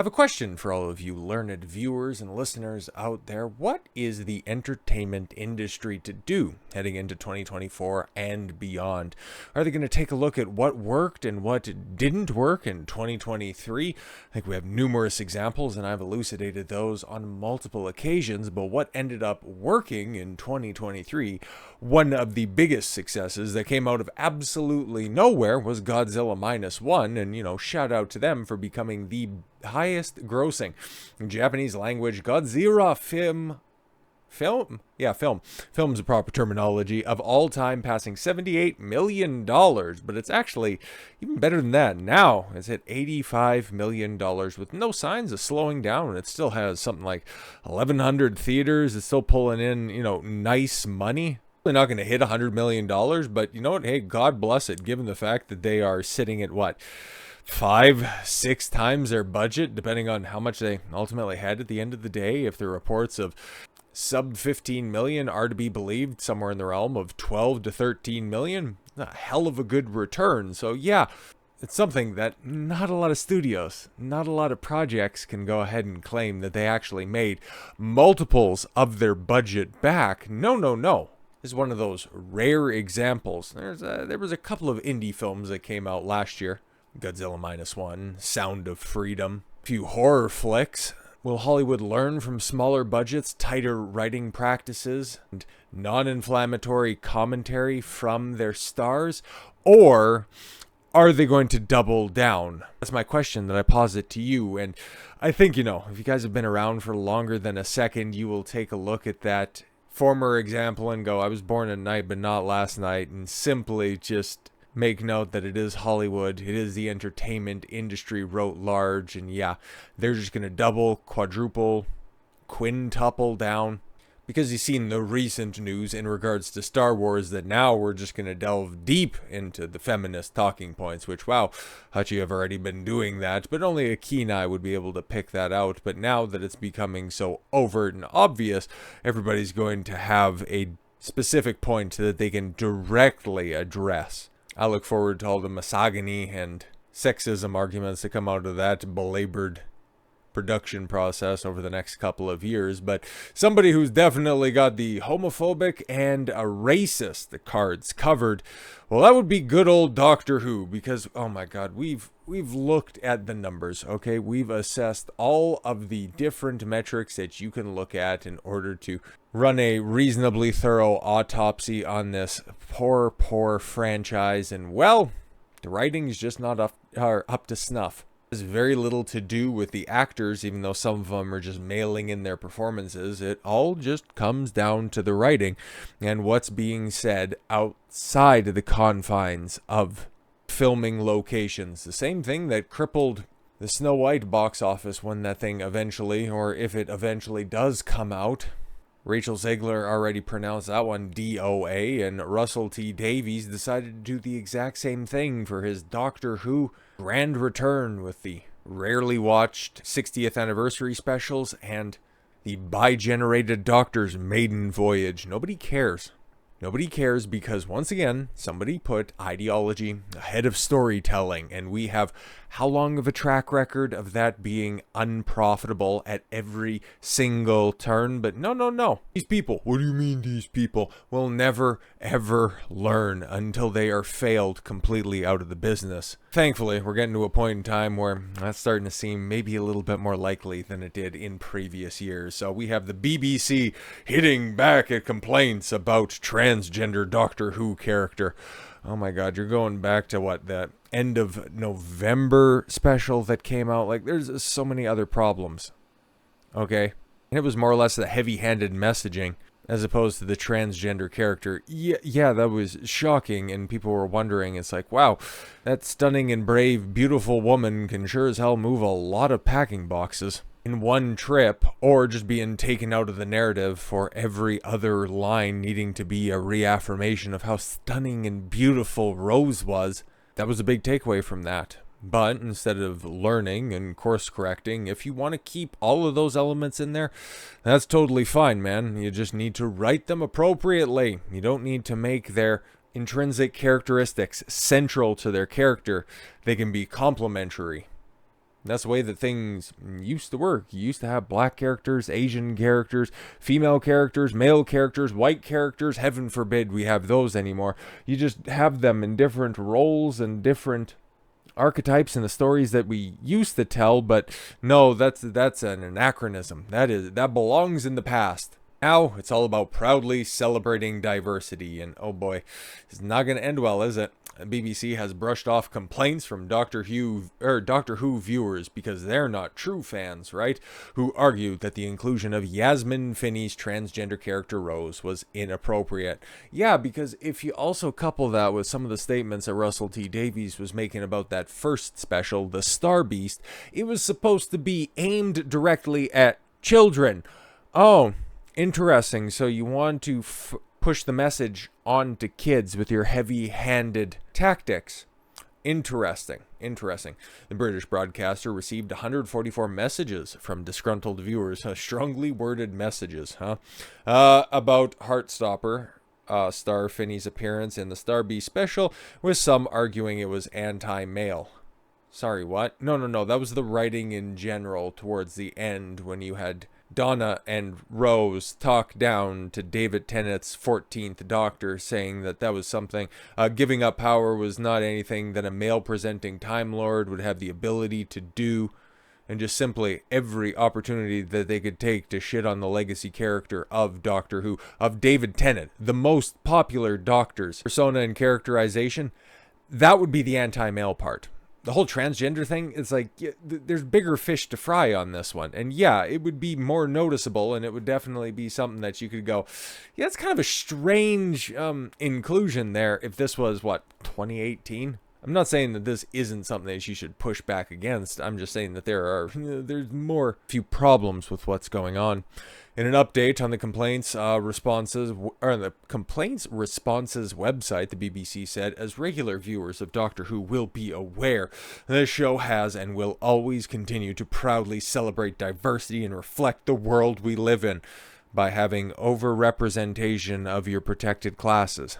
I have a question for all of you learned viewers and listeners out there. What is the entertainment industry to do heading into 2024 and beyond? Are they going to take a look at what worked and what didn't work in 2023? I think we have numerous examples, and I've elucidated those on multiple occasions, but what ended up working in 2023, one of the biggest successes that came out of absolutely nowhere was Godzilla Minus One, and, shout out to them for becoming the highest grossing in Japanese language Godzilla film's a proper terminology, of all time, passing $78 million, but it's actually even better than that. Now it's at $85 million with no signs of slowing down, and it still has something like 1,100 theaters. It's still pulling in, nice money. They're not going to hit $100 million, but you know what? Hey, God bless it, given the fact that they are sitting at what? 5-6 times their budget, depending on how much they ultimately had at the end of the day. If the reports of sub 15 million are to be believed, somewhere in the realm of 12 to 13 million, a hell of a good return. So yeah, it's something that not a lot of studios, not a lot of projects can go ahead and claim that they actually made multiples of their budget back. No. This is one of those rare examples. There was a couple of indie films that came out last year. Godzilla Minus One, Sound of Freedom, a few horror flicks. Will Hollywood learn from smaller budgets, tighter writing practices, and non-inflammatory commentary from their stars? Or are they going to double down? That's my question that I posit to you. And I think, if you guys have been around for longer than a second, you will take a look at that former example and go, I was born at night, but not last night, and simply just make note that it is Hollywood, it is the entertainment industry writ large, and yeah, they're just going to double, quadruple, quintuple down. Because you've seen the recent news in regards to Star Wars that now we're just going to delve deep into the feminist talking points, which, wow, thought you have already been doing that, but only a keen eye would be able to pick that out. But now that it's becoming so overt and obvious, everybody's going to have a specific point that they can directly address. I look forward to all the misogyny and sexism arguments that come out of that belabored production process over the next couple of years. But somebody who's definitely got the homophobic and a racist cards covered, well, that would be good old Doctor Who, because, oh my God, we've looked at the numbers, okay? We've assessed all of the different metrics that you can look at in order to run a reasonably thorough autopsy on this poor franchise, and, well, the writing's just not up to snuff. Has very little to do with the actors, even though some of them are just mailing in their performances. It all just comes down to the writing and what's being said outside of the confines of filming locations. The same thing that crippled the Snow White box office when that thing eventually, or if it eventually does come out. Rachel Zegler already pronounced that one DOA, and Russell T Davies decided to do the exact same thing for his Doctor Who grand return with the rarely watched 60th anniversary specials and the bi-generated Doctor's maiden voyage. Nobody cares. Nobody cares because, once again, somebody put ideology ahead of storytelling, and we have how long of a track record of that being unprofitable at every single turn? But no. These people, what do you mean these people, will never, ever learn until they are failed completely out of the business. Thankfully, we're getting to a point in time where that's starting to seem maybe a little bit more likely than it did in previous years. So we have the BBC hitting back at complaints about transgender Doctor Who character. Oh my God, you're going back to what, that end of November special that came out? Like, there's so many other problems. Okay? And it was more or less the heavy-handed messaging as opposed to the transgender character. Yeah, that was shocking, and people were wondering, it's like, wow, that stunning and brave, beautiful woman can sure as hell move a lot of packing boxes in one trip, or just being taken out of the narrative for every other line needing to be a reaffirmation of how stunning and beautiful Rose was. That was a big takeaway from that. But instead of learning and course correcting, if you want to keep all of those elements in there, that's totally fine, man. You just need to write them appropriately. You don't need to make their intrinsic characteristics central to their character. They can be complementary. That's the way that things used to work. You used to have black characters, Asian characters, female characters, male characters, white characters. Heaven forbid we have those anymore. You just have them in different roles and different archetypes in the stories that we used to tell, but no, that's an anachronism. That belongs in the past. Now it's all about proudly celebrating diversity, and oh boy, it's not going to end well, is it? BBC has brushed off complaints from Doctor Who viewers because they're not true fans, right? Who argue that the inclusion of Yasmin Finney's transgender character Rose was inappropriate. Yeah, because if you also couple that with some of the statements that Russell T Davies was making about that first special, The Star Beast, it was supposed to be aimed directly at children. Oh, interesting. So you want to push the message on to kids with your heavy-handed tactics. Interesting. The British broadcaster received 144 messages from disgruntled viewers, strongly worded messages, about Heartstopper star Finney's appearance in the Star Beast special, with some arguing it was anti-male. Sorry, what? No, that was the writing in general towards the end when you had Donna and Rose talk down to David Tennant's 14th Doctor, saying that was something, giving up power was not anything that a male-presenting Time Lord would have the ability to do, and just simply every opportunity that they could take to shit on the legacy character of Doctor Who, of David Tennant, the most popular Doctor's persona and characterization, that would be the anti-male part. The whole transgender thing, it's like, yeah, there's bigger fish to fry on this one. And yeah, it would be more noticeable, and it would definitely be something that you could go, yeah, it's kind of a strange inclusion there if this was, 2018? I'm not saying that this isn't something that you should push back against. I'm just saying that there's more few problems with what's going on. In an update on the complaints responses website, the BBC said, as regular viewers of Doctor Who will be aware, this show has and will always continue to proudly celebrate diversity and reflect the world we live in by having over-representation of your protected classes.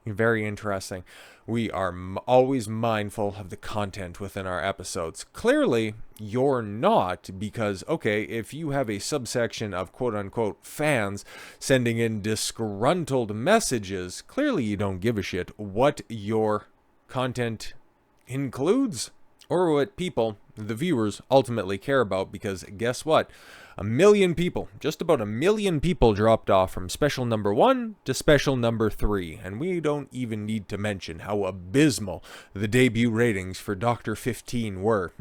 Very interesting. We are always mindful of the content within our episodes. Clearly, you're not, because, okay, if you have a subsection of quote-unquote fans sending in disgruntled messages, clearly you don't give a shit what your content includes or what people, the viewers, ultimately care about, because guess what? 1 million people, just about 1 million people dropped off from special number 1 to special number 3, and we don't even need to mention how abysmal the debut ratings for Doctor 15 were.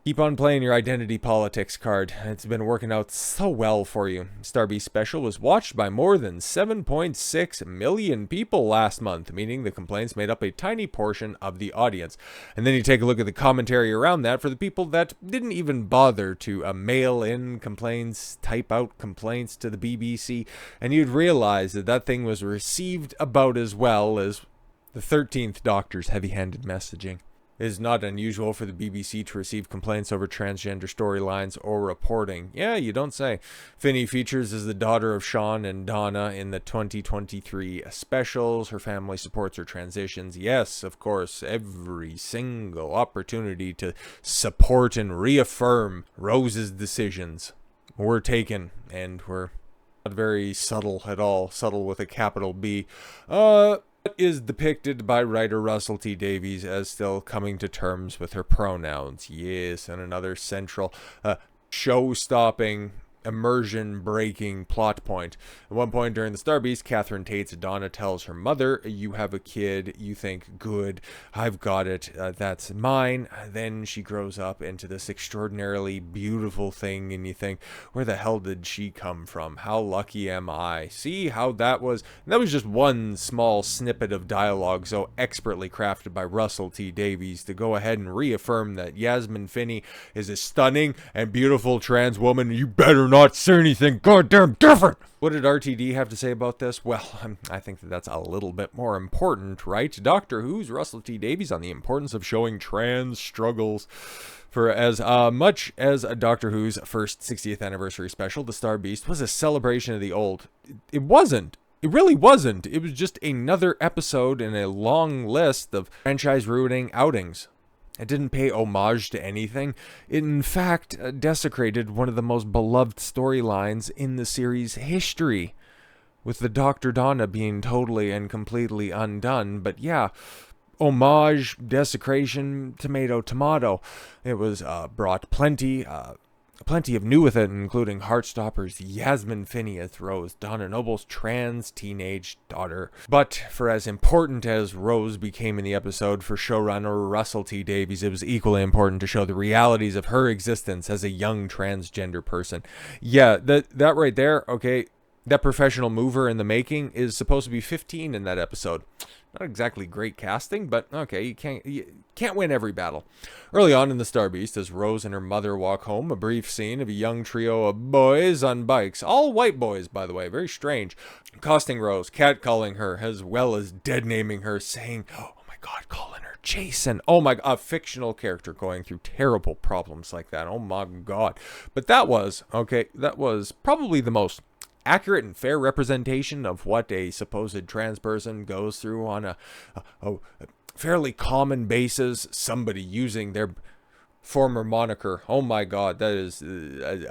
Keep on playing your identity politics card. It's been working out so well for you. Star Beast special was watched by more than 7.6 million people last month, meaning the complaints made up a tiny portion of the audience. And then you take a look at the commentary around that for the people that didn't even bother to mail in complaints, type out complaints to the BBC, and you'd realize that thing was received about as well as the 13th Doctor's heavy-handed messaging. It is not unusual for the BBC to receive complaints over transgender storylines or reporting. Yeah, you don't say. Finney features as the daughter of Sean and Donna in the 2023 specials. Her family supports her transitions. Yes, of course, every single opportunity to support and reaffirm Rose's decisions were taken, and were not very subtle at all. Subtle with a capital B. Is depicted by writer Russell T Davies as still coming to terms with her pronouns. Yes, and another central show-stopping, immersion-breaking plot point. At one point during the Star Beast, Catherine Tate's Donna tells her mother, "You have a kid, you think, good, I've got it, that's mine." Then she grows up into this extraordinarily beautiful thing, and you think, where the hell did she come from? How lucky am I? See how that was just one small snippet of dialogue so expertly crafted by Russell T Davies to go ahead and reaffirm that Yasmin Finney is a stunning and beautiful trans woman. You better not say anything goddamn different. What did RTD have to say about this? Well, I think that's a little bit more important, right? Doctor Who's Russell T Davies on the importance of showing trans struggles. For as much as Doctor Who's first 60th anniversary special, The Star Beast, was a celebration of the old, it wasn't. It really wasn't. It was just another episode in a long list of franchise-ruining outings. It didn't pay homage to anything. It, in fact, desecrated one of the most beloved storylines in the series' history, with the Dr. Donna being totally and completely undone. But yeah, homage, desecration, tomato. It was brought plenty of new with it, including Heartstopper's Yasmin Phineas Rose, Donna Noble's trans teenage daughter. But for as important as Rose became in the episode for showrunner Russell T Davies, it was equally important to show the realities of her existence as a young transgender person. Yeah, that right there, okay, that professional mover in the making is supposed to be 15 in that episode. Not exactly great casting, but okay, you can't win every battle. Early on in the Star Beast, as Rose and her mother walk home, a brief scene of a young trio of boys on bikes, all white boys, by the way, very strange, accosting Rose, catcalling her, as well as dead-naming her, saying, "Oh my God, calling her Jason." Oh my God, a fictional character going through terrible problems like that. Oh my God. But that was probably the most accurate and fair representation of what a supposed trans person goes through on a fairly common basis. Somebody using their former moniker. Oh my God, that is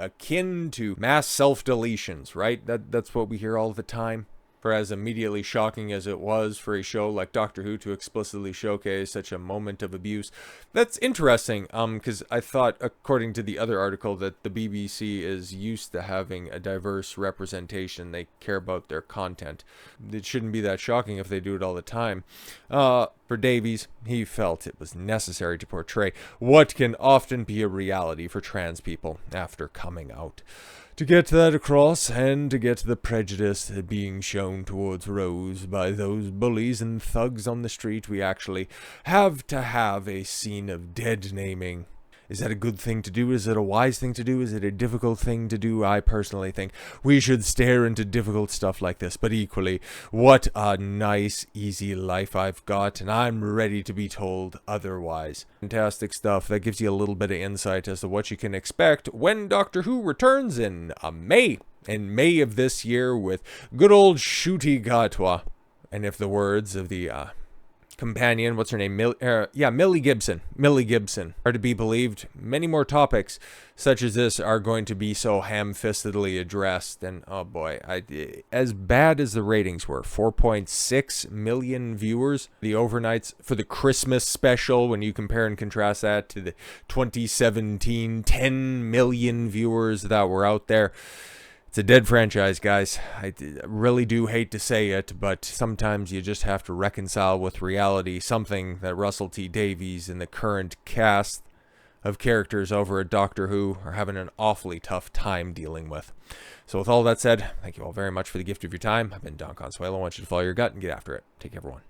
akin to mass self-deletions, right? That's what we hear all the time. For as immediately shocking as it was for a show like Doctor Who to explicitly showcase such a moment of abuse, that's interesting, because I thought, according to the other article, that the BBC is used to having a diverse representation. They care about their content. It shouldn't be that shocking if they do it all the time. For Davies, he felt it was necessary to portray what can often be a reality for trans people after coming out. To get that across, and to get the prejudice being shown towards Rose by those bullies and thugs on the street, we actually have to have a scene of dead naming. Is that a good thing to do? Is it a wise thing to do? Is it a difficult thing to do? I personally think we should stare into difficult stuff like this, but equally, what a nice, easy life I've got, and I'm ready to be told otherwise. Fantastic stuff. That gives you a little bit of insight as to what you can expect when Doctor Who returns in May. In May of this year with good old Ncuti Gatwa. And if the words of the companion, what's her name? Millie Gibson are to be believed, many more topics such as this are going to be so ham-fistedly addressed. And oh boy, as bad as the ratings were, 4.6 million viewers, the overnights for the Christmas special, when you compare and contrast that to the 2017 10 million viewers that were out there. It's a dead franchise, guys. I really do hate to say it, but sometimes you just have to reconcile with reality, something that Russell T Davies and the current cast of characters over at Doctor Who are having an awfully tough time dealing with. So with all that said, thank you all very much for the gift of your time. I've been Don Consuelo. I want you to follow your gut and get after it. Take care, everyone.